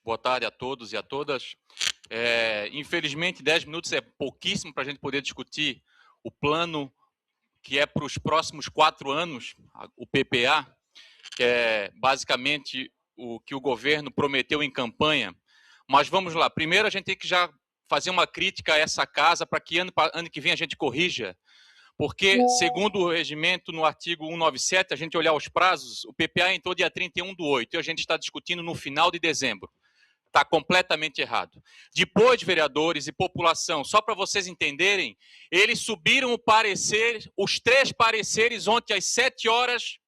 Boa tarde a todos e a todas. Infelizmente, 10 minutos é pouquíssimo para a gente poder discutir o plano que é para os próximos 4 anos, o PPA, que é basicamente o que o governo prometeu em campanha. Mas vamos lá. Primeiro, a gente tem que já fazer uma crítica a essa casa para que ano que vem a gente corrija. Porque, segundo o regimento, no artigo 197, a gente olhar os prazos, o PPA entrou dia 31/8 e a gente está discutindo no final de dezembro. Está completamente errado. Depois, vereadores e população, só para vocês entenderem, eles subiram o parecer, os 3 pareceres ontem às 7h24.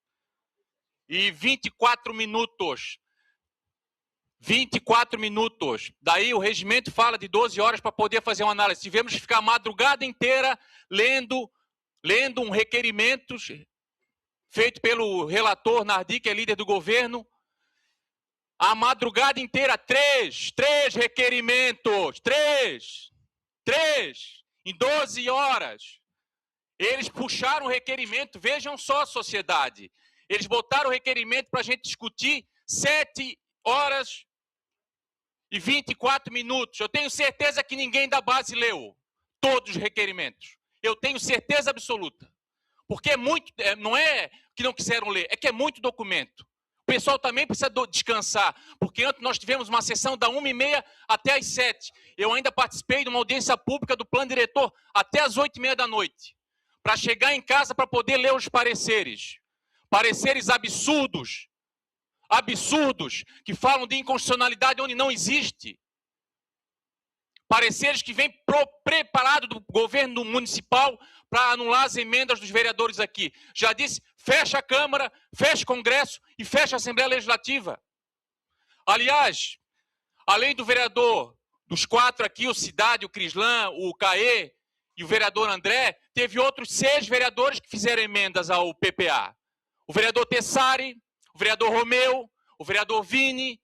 24 minutos. Daí o regimento fala de 12 horas para poder fazer uma análise. Tivemos que ficar a madrugada inteira lendo um requerimento feito pelo relator Nardi, que é líder do governo. A madrugada inteira, 3 requerimentos, 3 em 12 horas. Eles puxaram o requerimento, vejam só, sociedade. Eles botaram o requerimento para a gente discutir 7h24. Eu tenho certeza que ninguém da base leu todos os requerimentos. Eu tenho certeza absoluta. Porque não é que não quiseram ler, é que é muito documento. O pessoal também precisa descansar, porque antes nós tivemos uma sessão da 1h30 até às 7h. Eu ainda participei de uma audiência pública do plano diretor até às 8h30 da noite, para chegar em casa para poder ler os pareceres. Pareceres absurdos, que falam de inconstitucionalidade onde não existe. Pareceres que vêm preparado do governo municipal para anular as emendas dos vereadores aqui. Já disse, fecha a Câmara, fecha o Congresso e fecha a Assembleia Legislativa. Aliás, além do vereador, dos 4 aqui, o Cidade, o Crislan, o Caê e o vereador André, teve outros 6 vereadores que fizeram emendas ao PPA. O vereador Tessari, o vereador Romeu, o vereador Vini,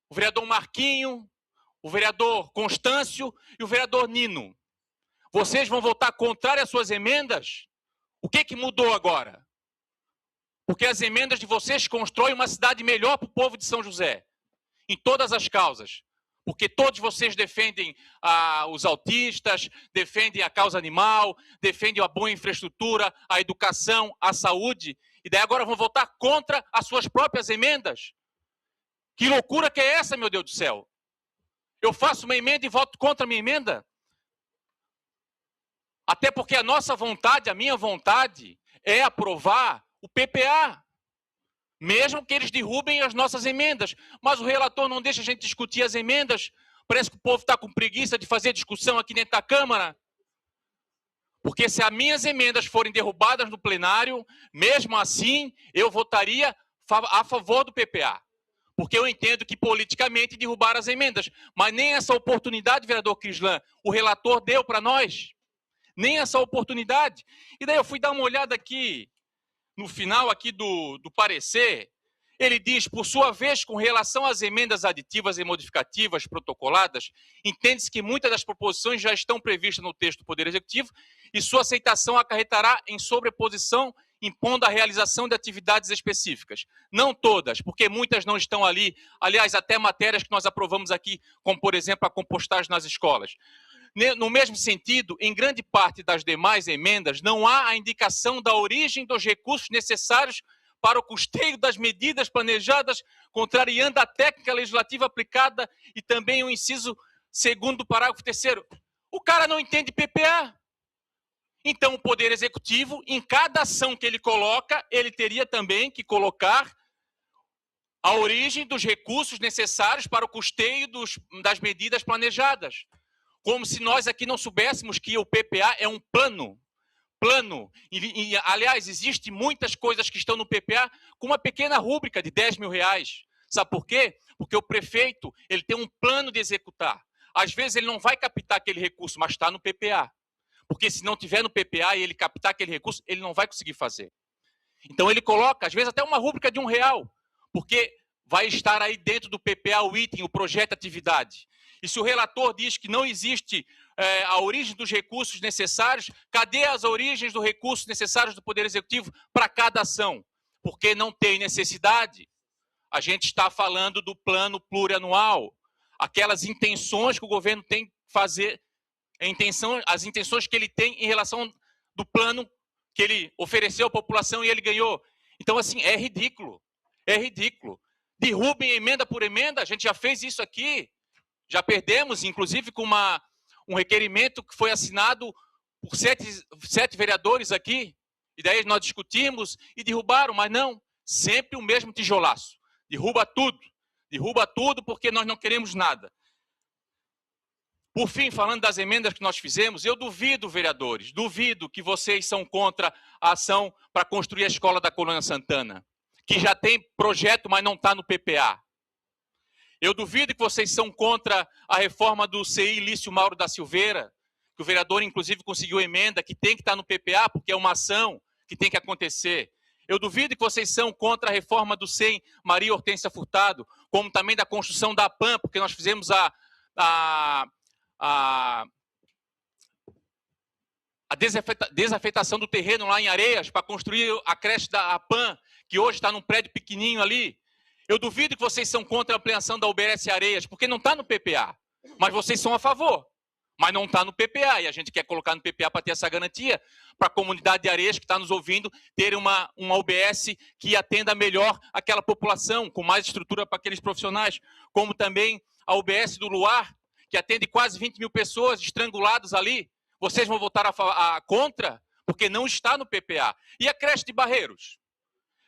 o vereador Marquinho, o vereador Constâncio e o vereador Nino. Vocês vão votar contrário às suas emendas? O que mudou agora? Porque as emendas de vocês constroem uma cidade melhor para o povo de São José, em todas as causas. Porque todos vocês defendem os autistas, defendem a causa animal, defendem a boa infraestrutura, a educação, a saúde, e daí agora vão votar contra as suas próprias emendas? Que loucura que é essa, meu Deus do céu? Eu faço uma emenda e voto contra a minha emenda? Até porque a nossa vontade, a minha vontade, é aprovar o PPA. Mesmo que eles derrubem as nossas emendas. Mas o relator não deixa a gente discutir as emendas. Parece que o povo está com preguiça de fazer discussão aqui dentro da Câmara. Porque se as minhas emendas forem derrubadas no plenário, mesmo assim, eu votaria a favor do PPA. Porque eu entendo que politicamente derrubaram as emendas. Mas nem essa oportunidade, vereador Crislan, o relator deu para nós. Nem essa oportunidade. E daí eu fui dar uma olhada aqui, no final aqui do parecer. Ele diz, por sua vez, com relação às emendas aditivas e modificativas protocoladas, entende-se que muitas das proposições já estão previstas no texto do Poder Executivo e sua aceitação acarretará em sobreposição, impondo a realização de atividades específicas. Não todas, porque muitas não estão ali. Aliás, até matérias que nós aprovamos aqui, como, por exemplo, a compostagem nas escolas. No mesmo sentido, em grande parte das demais emendas, não há a indicação da origem dos recursos necessários para o custeio das medidas planejadas, contrariando a técnica legislativa aplicada e também o inciso 2º do parágrafo 3º. O cara não entende PPA. Então, o Poder Executivo, em cada ação que ele coloca, ele teria também que colocar a origem dos recursos necessários para o custeio das medidas planejadas. Como se nós aqui não soubéssemos que o PPA é um plano. Aliás, existem muitas coisas que estão no PPA com uma pequena rúbrica de R$10.000. Sabe por quê? Porque o prefeito ele tem um plano de executar. Às vezes ele não vai captar aquele recurso, mas está no PPA. Porque se não tiver no PPA e ele captar aquele recurso, ele não vai conseguir fazer. Então ele coloca, às vezes, até uma rúbrica de R$1, porque vai estar aí dentro do PPA o item, o projeto de atividade. E se o relator diz que não existe a origem dos recursos necessários, cadê as origens dos recursos necessários do Poder Executivo para cada ação? Porque não tem necessidade. a gente está falando do plano plurianual, aquelas intenções que o governo tem que fazer, as intenções que ele tem em relação do plano que ele ofereceu à população e ele ganhou. Então, assim, é ridículo. É ridículo. Derrubem emenda por emenda, a gente já fez isso aqui. Já perdemos, inclusive, com um requerimento que foi assinado por sete vereadores aqui. E daí nós discutimos e derrubaram, mas não. Sempre o mesmo tijolaço. Derruba tudo porque nós não queremos nada. Por fim, falando das emendas que nós fizemos, eu duvido, vereadores, duvido que vocês são contra a ação para construir a escola da Colônia Santana, que já tem projeto, mas não está no PPA. Eu duvido que vocês são contra a reforma do CI Lício Mauro da Silveira, que o vereador, inclusive, conseguiu emenda, que tem que estar no PPA, porque é uma ação que tem que acontecer. Eu duvido que vocês são contra a reforma do CEM Maria Hortência Furtado, como também da construção da PAN, porque nós fizemos a desafetação do terreno lá em Areias para construir a creche da PAN, que hoje está num prédio pequenininho ali. Eu duvido que vocês são contra a ampliação da UBS Areias, porque não está no PPA. Mas vocês são a favor. Mas não está no PPA. E a gente quer colocar no PPA para ter essa garantia para a comunidade de Areias que está nos ouvindo ter uma UBS que atenda melhor aquela população, com mais estrutura para aqueles profissionais. Como também a UBS do Luar, que atende quase 20 mil pessoas estranguladas ali. Vocês vão votar contra? Porque não está no PPA. E a creche de Barreiros?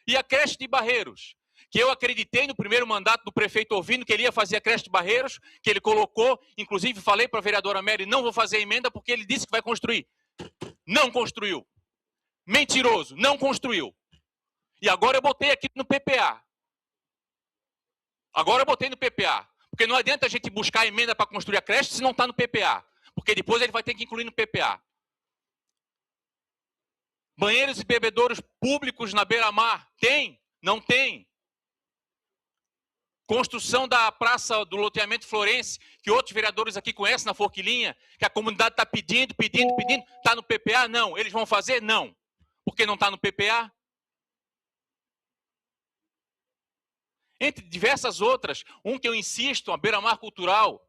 E a creche de Barreiros? Que eu acreditei no primeiro mandato do prefeito Ovino que ele ia fazer a creche de Barreiros, que ele colocou, inclusive falei para a vereadora Mary, não vou fazer emenda porque ele disse que vai construir. Não construiu. Mentiroso, não construiu. E agora eu botei aqui no PPA. Agora eu botei no PPA. Porque não adianta a gente buscar emenda para construir a creche se não está no PPA. Porque depois ele vai ter que incluir no PPA. Banheiros e bebedouros públicos na beira-mar. Tem? Não tem. Construção da praça do loteamento Florense, que outros vereadores aqui conhecem, na Forquilinha, que a comunidade está pedindo. Está no PPA? Não. Eles vão fazer? Não. Porque não está no PPA? Entre diversas outras, que eu insisto, a Beira-Mar Cultural.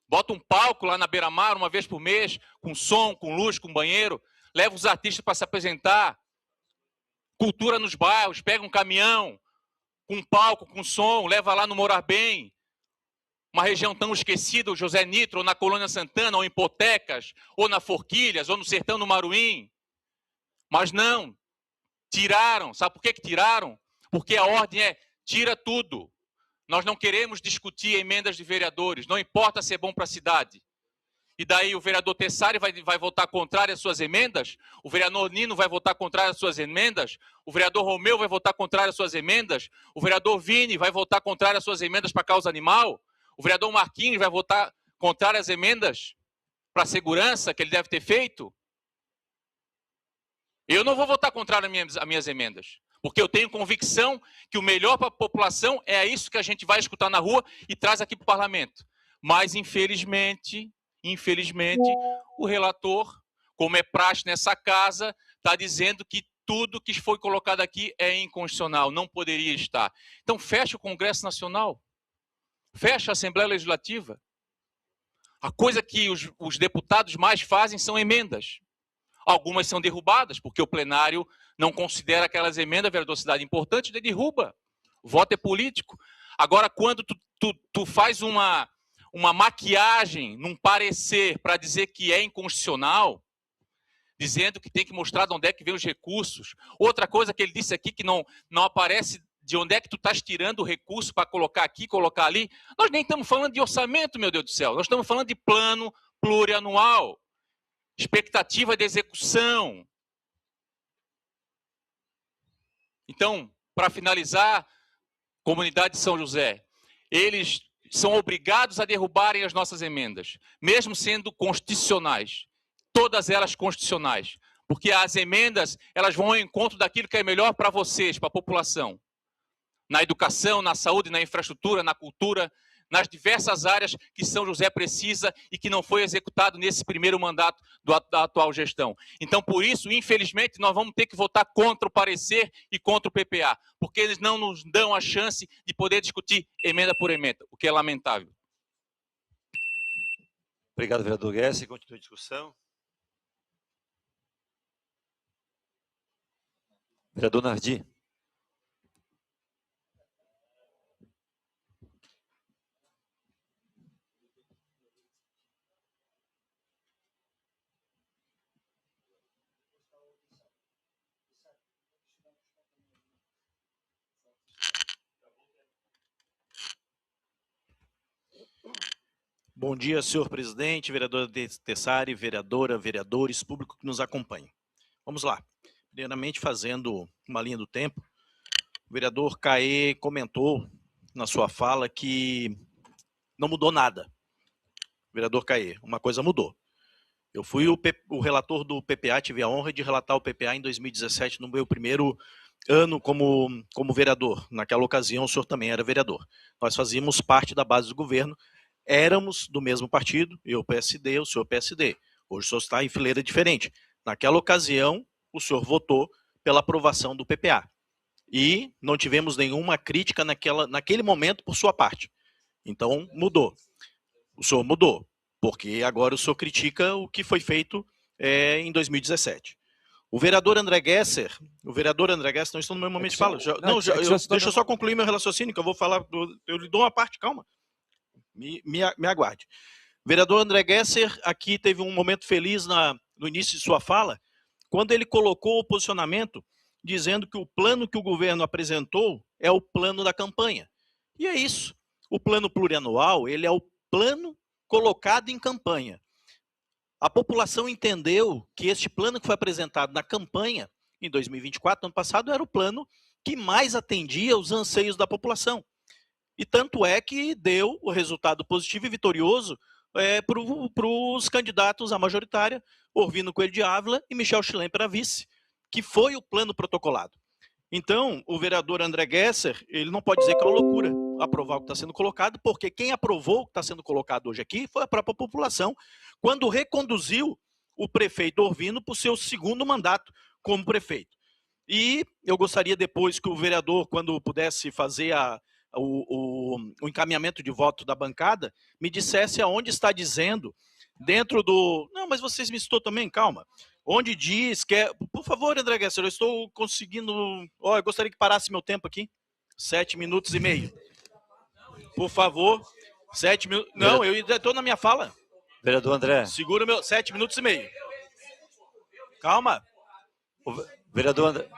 Bota um palco lá na Beira-Mar uma vez por mês, com som, com luz, com banheiro. Leva os artistas para se apresentar. Cultura nos bairros, pega um caminhão, com um palco, com som, leva lá no Morar Bem. Uma região tão esquecida, o José Nitro, ou na Colônia Santana, ou em Potecas, ou na Forquilhas, ou no Sertão do Maruim. Mas não, tiraram. Sabe por que tiraram? Porque a ordem é: tira tudo. Nós não queremos discutir emendas de vereadores, não importa se é bom para a cidade. E daí o vereador Tessari vai votar contrário às suas emendas, o vereador Nino vai votar contrário às suas emendas, o vereador Romeu vai votar contrário às suas emendas, o vereador Vini vai votar contrário às suas emendas para a causa animal, o vereador Marquinhos vai votar contrário às emendas para a segurança que ele deve ter feito. Eu não vou votar contrário às minhas emendas. Porque eu tenho convicção que o melhor para a população é isso que a gente vai escutar na rua e traz aqui para o parlamento. Mas, infelizmente, o relator, como é praxe nessa casa, está dizendo que tudo que foi colocado aqui é inconstitucional, não poderia estar. Então, fecha o Congresso Nacional, fecha a Assembleia Legislativa. A coisa que os deputados mais fazem são emendas. Algumas são derrubadas, porque o plenário não considera aquelas emendas, vereador importante, ele derruba. O voto é político. Agora, quando tu faz uma maquiagem num parecer para dizer que é inconstitucional, dizendo que tem que mostrar de onde é que vem os recursos. Outra coisa que ele disse aqui, que não aparece de onde é que tu estás tirando o recurso para colocar aqui, colocar ali. Nós nem estamos falando de orçamento, meu Deus do céu. Nós estamos falando de plano plurianual. Expectativa de execução. Então, para finalizar, comunidade de São José, eles são obrigados a derrubarem as nossas emendas, mesmo sendo constitucionais, todas elas constitucionais, porque as emendas elas vão ao encontro daquilo que é melhor para vocês, para a população, na educação, na saúde, na infraestrutura, na cultura, nas diversas áreas que São José precisa e que não foi executado nesse primeiro mandato da atual gestão. Então, por isso, infelizmente, nós vamos ter que votar contra o parecer e contra o PPA, porque eles não nos dão a chance de poder discutir emenda por emenda, o que é lamentável. Obrigado, vereador Guess. Continua a discussão. Vereador Nardi. Bom dia, senhor presidente, vereadora Tessari, vereadora, vereadores, público que nos acompanha. Vamos lá. Primeiramente, fazendo uma linha do tempo, o vereador Caê comentou na sua fala que não mudou nada. Vereador Caê, uma coisa mudou. Eu fui o relator do PPA, tive a honra de relatar o PPA em 2017, no meu primeiro ano como vereador. Naquela ocasião, o senhor também era vereador. Nós fazíamos parte da base do governo, éramos do mesmo partido, eu PSD, o senhor PSD. Hoje o senhor está em fileira diferente. Naquela ocasião, o senhor votou pela aprovação do PPA. E não tivemos nenhuma crítica naquele momento por sua parte. Então, mudou. O senhor mudou, porque agora o senhor critica o que foi feito em 2017. O vereador André Gesser, não estou no meu momento de fala. Deixa eu só concluir meu raciocínio, que eu vou falar, eu lhe dou uma parte, calma. Me aguarde. Vereador André Gesser aqui teve um momento feliz no início de sua fala, quando ele colocou o posicionamento dizendo que o plano que o governo apresentou é o plano da campanha. E é isso. O plano plurianual, ele é o plano colocado em campanha. A população entendeu que este plano que foi apresentado na campanha, em 2024, ano passado, era o plano que mais atendia os anseios da população. E tanto é que deu o resultado positivo e vitorioso para os candidatos à majoritária, Orvino Coelho de Ávila e Michel Chilem para vice, que foi o plano protocolado. Então, o vereador André Gesser, ele não pode dizer que é uma loucura aprovar o que está sendo colocado, porque quem aprovou o que está sendo colocado hoje aqui foi a própria população, quando reconduziu o prefeito Orvino para o seu segundo mandato como prefeito. E eu gostaria depois que o vereador, quando pudesse fazer o encaminhamento de voto da bancada, me dissesse aonde está dizendo, dentro do... Não, mas vocês me citou também, calma. Onde diz que é... Por favor, André Gesser, eu estou conseguindo... eu gostaria que parasse meu tempo aqui. 7 minutos e meio. Por favor, 7 minutos... Não, eu estou na minha fala. Vereador André. Segura meu 7 minutos e meio. Calma. Vereador André.